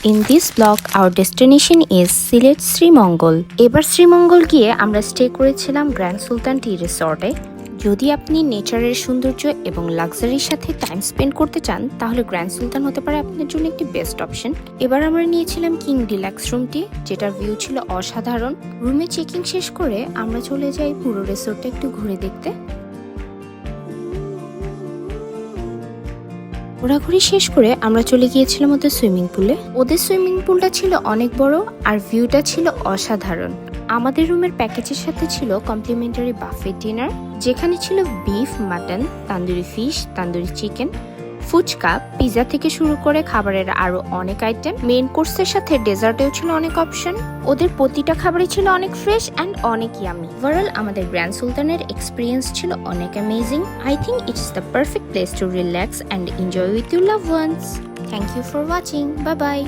In this vlog, our destination is Sylhet Sreemangal. এবার শ্রীমঙ্গল গিয়ে আমরা স্টে করেছিলাম গ্র্যান্ড সুলতান টি রিসর্টে। যদি আপনি নেচারের সৌন্দর্য এবং লাক্সারির সাথে টাইম স্পেন্ড করতে চান তাহলে গ্র্যান্ড সুলতান হতে পারে আপনার জন্য একটি বেস্ট অপশন। এবার আমরা নিয়েছিলাম কিং ডিলাক্স রুমটি, যেটার ভিউ ছিল অসাধারণ। রুমে চেকিং শেষ করে আমরা চলে যাই পুরো রিসর্টটা একটু ঘুরে দেখতে। ঘোরাঘুরি শেষ করে আমরা চলে গিয়েছিলাম ওদের সুইমিং পুলে। ওদের সুইমিং পুলটা ছিল অনেক বড় আর ভিউটা ছিল অসাধারণ। আমাদের রুমের প্যাকেজের সাথে ছিল কমপ্লিমেন্টারি বাফেট ডিনার, যেখানে ছিল beef, mutton, tandoori fish, tandoori chicken, fuchka, pizza থেকে শুরু করে খাবারের আরো অনেক আইটেম। মেইন কোর্সের সাথে ডেজার্টেও ছিল অনেক অপশন। ওদের প্রতিটা খাবারই ছিল অনেক ফ্রেশ অ্যান্ড অনেক ইয়ামি। ওভারঅল আমাদের গ্র্যান্ড সুলতানের এক্সপিরিয়েন্স ছিল অনেক amazing. I think it's the perfect place to relax and enjoy with your love ones. Thank you for watching. Bye by.